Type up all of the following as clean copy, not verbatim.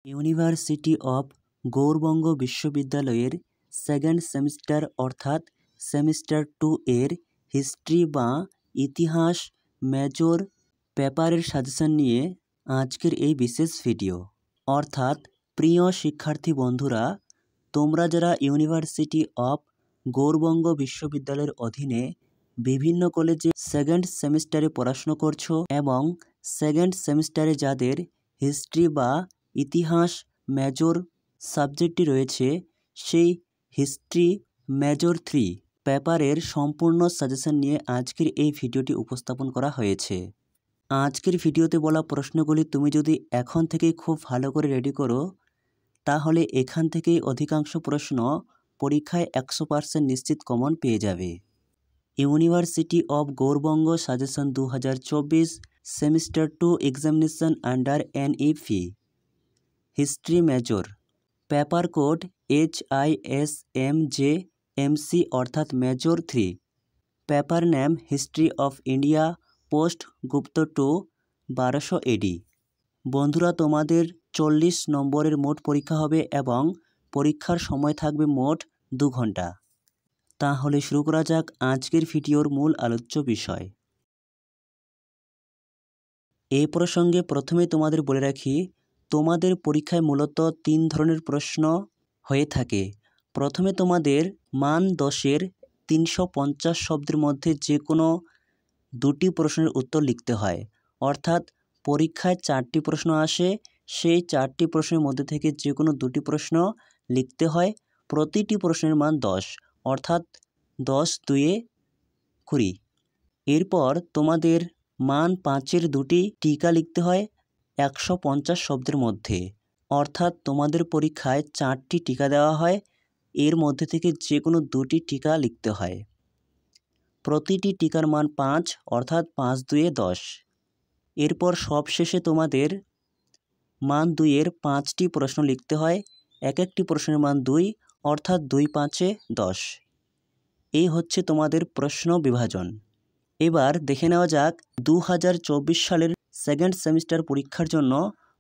University of Gourbanga বিশ্ববিদ্যালয়ের second semester অর্থাৎ semester 2 এর হিস্ট্রি বা ইতিহাস মেজর পেপারের সাজেশন নিয়ে আজকের এই বিশেষ ভিডিও। অর্থাৎ প্রিয় শিক্ষার্থী বন্ধুরা, তোমরা যারা ইউনিভার্সিটি অব গৌড়বঙ্গ বিশ্ববিদ্যালয়ের অধীনে বিভিন্ন কলেজে সেকেন্ড সেমিস্টারে পড়াশুনো করছো এবং সেকেন্ড সেমিস্টারে যাদের হিস্ট্রি বা ইতিহাস মেজর সাবজেক্টটি রয়েছে, সেই হিস্ট্রি মেজর 3 পেপারের সম্পূর্ণ সাজেশন নিয়ে আজকের এই ভিডিওটি উপস্থাপন করা হয়েছে। আজকের ভিডিওতে বলা প্রশ্নগুলি তুমি যদি এখন থেকেই খুব ভালো করে রেডি করো, তাহলে এখান থেকেই অধিকাংশ প্রশ্ন পরীক্ষায় 100% নিশ্চিত কমন পেয়ে যাবে। University of Gour Banga suggestion 2024 semester 2 examination under NEP history major paper code HISMJMC অর্থাৎ major 3, paper name history of India post Gupta 2 1200 AD। বন্ধুরা, তোমাদের 40 নম্বরের মোট পরীক্ষা হবে এবং পরীক্ষার সময় থাকবে মোট 2 ঘন্টা। তাহলে শুরু করা যাক আজকের ভিডিওর মূল আলোচ্য বিষয়। এই প্রসঙ্গে প্রথমে তোমাদের বলে রাখি, তোমাদের পরীক্ষায় মূলত 3 ধরনের প্রশ্ন হয়ে থাকে। প্রথমে তোমাদের মান 10-এর 350 শব্দের মধ্যে যে কোনো 2টি প্রশ্নের উত্তর লিখতে হয়। অর্থাৎ পরীক্ষায় 4টি প্রশ্ন আসে, সেই 4টি প্রশ্নের মধ্যে থেকে যে কোনো 2টি প্রশ্ন লিখতে হয়। প্রতিটি প্রশ্নের মান 10, অর্থাৎ 10 2 20। এরপর তোমাদের মান 5-এর 2টি টিকা লিখতে হয় 150 শব্দের মধ্যে। অর্থাৎ তোমাদের পরীক্ষায় 4টি টিকা দেওয়া হয়, এর মধ্যে থেকে যে কোনো 2টি টিকা লিখতে হয়। প্রতিটি টিকার মান 5, অর্থাৎ 5 2 10। এরপর সবশেষে তোমাদের মান 2-এর 5টি প্রশ্ন লিখতে হয়, এক একটি প্রশ্নের মান 2, অর্থাৎ 2 5 10। এই হচ্ছে তোমাদের প্রশ্ন বিভাজন। এবার দেখে নেওয়া যাক 2024 সালের সেকেন্ড সেমিস্টার পরীক্ষার জন্য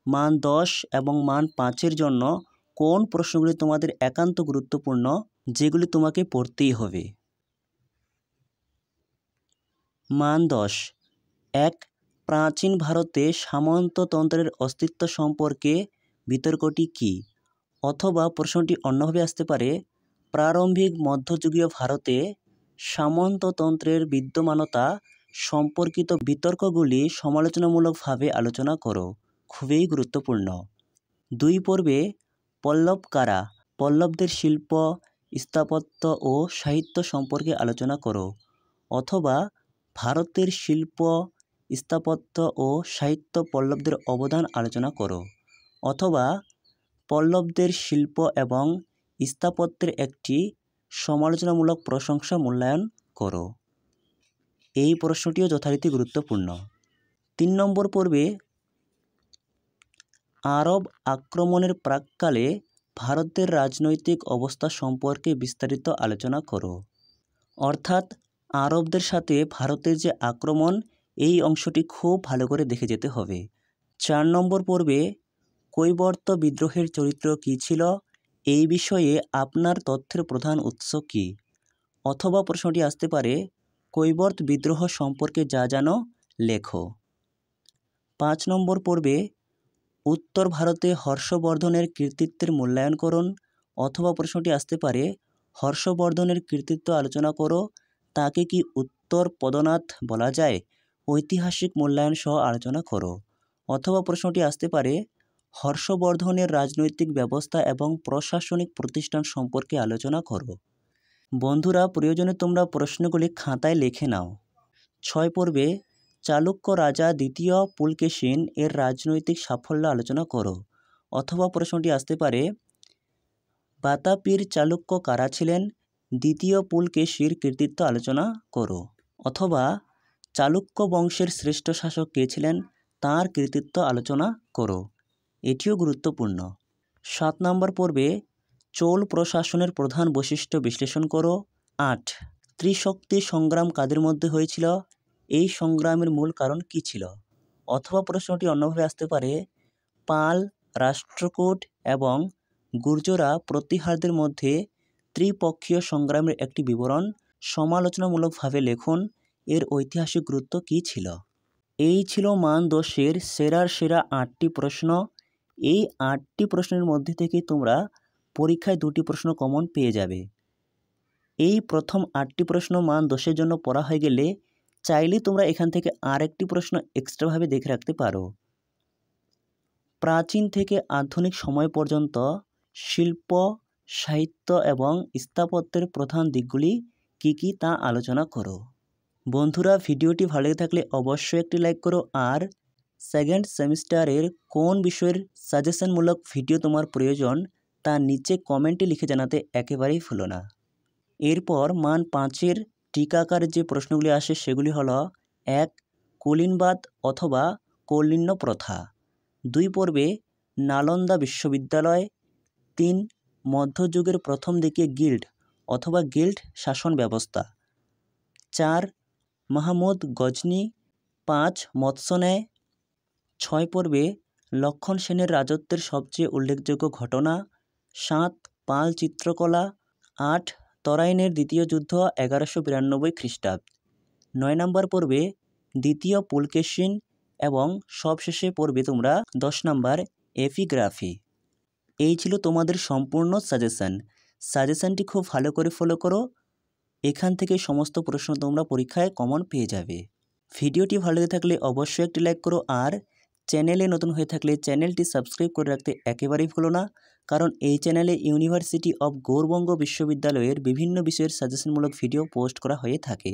মান 10 এবং মান 5-এর জন্য কোন প্রশ্নগুলি তোমাদের একান্ত গুরুত্বপূর্ণ, যেগুলি তোমাকে পড়তেই হবে। মান 10। 1. প্রাচীন ভারতে সামন্ততন্ত্রের অস্তিত্ব সম্পর্কে বিতর্কটি কী? অথবা প্রশ্নটি অন্যভাবে আসতে পারে, প্রারম্ভিক মধ্যযুগীয় ভারতে সামন্ততন্ত্রের বিদ্যমানতা সম্পর্কিত বিতর্কগুলি সমালোচনামূলকভাবে আলোচনা করো। খুবই গুরুত্বপূর্ণ। 2 পর্বে পল্লব কারা, পল্লবদের শিল্প, স্থাপত্য ও সাহিত্য সম্পর্কে আলোচনা করো। অথবা ভারতের শিল্প, স্থাপত্য ও সাহিত্য পল্লবদের অবদান আলোচনা করো। অথবা পল্লবদের শিল্প এবং স্থাপত্যের একটি সমালোচনামূলক প্রশংসা মূল্যায়ন করো। এই প্রশ্নটিও যথারীতি গুরুত্বপূর্ণ। 3 নম্বর পর্বে আরব আক্রমণের প্রাক্কালে ভারতের রাজনৈতিক অবস্থা সম্পর্কে বিস্তারিত আলোচনা করো। অর্থাৎ আরবদের সাথে ভারতের যে আক্রমণ, এই অংশটি খুব ভালো করে দেখে যেতে হবে। 4 নম্বর পর্বে কৈবর্ত বিদ্রোহের চরিত্র কী ছিল, এই বিষয়ে আপনার তথ্যের প্রধান উৎস কী? অথবা প্রশ্নটি আসতে পারে, কৈবর্ত বিদ্রোহ সম্পর্কে যা জানো লেখো। 5 নম্বর পর্বে উত্তর ভারতে হর্ষবর্ধনের কৃতিত্বের মূল্যায়ন করুন। অথবা প্রশ্নটি আসতে পারে, হর্ষবর্ধনের কৃতিত্ব আলোচনা করো, তাকে কি উত্তর পদনাথ বলা যায়? ঐতিহাসিক মূল্যায়ন সহ আলোচনা করো। অথবা প্রশ্নটি আসতে পারে, হর্ষবর্ধনের রাজনৈতিক ব্যবস্থা এবং প্রশাসনিক প্রতিষ্ঠান সম্পর্কে আলোচনা করো। বন্ধুরা, প্রয়োজনে তোমরা প্রশ্নগুলি খাতায় লিখে নাও। 6 পর্বে চালুক্য রাজা দ্বিতীয় পুলকেশিন এর রাজনৈতিক সাফল্য আলোচনা করো। অথবা প্রশ্নটি আসতে পারে, বাতাপির চালুক্য কারা ছিলেন? দ্বিতীয় পুলকেশীর কৃতিত্ব আলোচনা করো। অথবা চালুক্য বংশের শ্রেষ্ঠ শাসক কে ছিলেন, তাঁর কৃতিত্ব আলোচনা করো। এটিও গুরুত্বপূর্ণ। 7 নম্বর পর্বে চোল প্রশাসনের প্রধান বৈশিষ্ট্য বিশ্লেষণ করো। 8. ত্রিশক্তি সংগ্রাম কাদের মধ্যে হয়েছিল? এই সংগ্রামের মূল কারণ কী ছিল? অথবা প্রশ্নটি অন্যভাবে আসতে পারে, পাল, রাষ্ট্রকূট এবং গুর্জরা প্রতিহারদের মধ্যে ত্রিপক্ষীয় সংগ্রামের একটি বিবরণ সমালোচনামূলকভাবে লিখুন। এর ঐতিহাসিক গুরুত্ব কী ছিল? এই ছিল মান 10-এর সেরার সেরা 8টি প্রশ্ন। এই 8টি প্রশ্নের মধ্যে থেকে তোমরা পরীক্ষায় 2টি প্রশ্ন কমন পেয়ে যাবে। এই প্রথম 8টি প্রশ্ন মান 10-এর জন্য পড়া হয়ে গেলে চাইলে তোমরা এখান থেকে আরেকটি প্রশ্ন এক্সট্রাভাবে দেখে রাখতে পারো। প্রাচীন থেকে আধুনিক সময় পর্যন্ত শিল্প, সাহিত্য এবং স্থাপত্যের প্রধান দিকগুলি কী কী তা আলোচনা করো। বন্ধুরা, ভিডিওটি ভালো লেগে থাকলে অবশ্যই একটি লাইক করো। আর সেকেন্ড সেমিস্টারের কোন বিষয়ের সাজেশনমূলক ভিডিও তোমার প্রয়োজন তা নিচে কমেন্টে লিখে জানাতে একেবারেই ভুলো না। এরপর মান 5-এর টিকাকার যে প্রশ্নগুলি আসে সেগুলি হলো 1. কুলীনবাদ অথবা কৌলিন্য প্রথা। 2 পর্বে নালন্দা বিশ্ববিদ্যালয়। 3. মধ্যযুগের প্রথম দিকে গিল্ড অথবা গিল্ড শাসন ব্যবস্থা। 4. মাহমুদ গজনী। 5. মৎস্যন্যায়। 6 পর্বে লক্ষণ সেনের রাজত্বের সবচেয়ে উল্লেখযোগ্য ঘটনা। 7. পাল চিত্রকলা। 8. তরাইনের দ্বিতীয় যুদ্ধ 1192 খ্রিস্টাব্দ। 9 নম্বর পর্বে দ্বিতীয় পুলকেশিন এবং সবশেষে পড়বে তোমরা 10 নম্বর এপিগ্রাফি। এই ছিল তোমাদের সম্পূর্ণ সাজেশনটি খুব ভালো করে ফলো করো। এখান থেকে সমস্ত প্রশ্ন তোমরা পরীক্ষায় কমন পেয়ে যাবে। ভিডিওটি ভালো লেগে থাকলে অবশ্যই একটি লাইক করো। আর চ্যানেলে নতুন হয়ে থাকলে চ্যানেলটি সাবস্ক্রাইব করে রাখতে একেবারেই ভুলো না, কারণ এই চ্যানেলে ইউনিভার্সিটি অব গৌড়বঙ্গ বিশ্ববিদ্যালয়ের বিভিন্ন বিষয়ের সাজেশনমূলক ভিডিও পোস্ট করা হয়ে থাকে।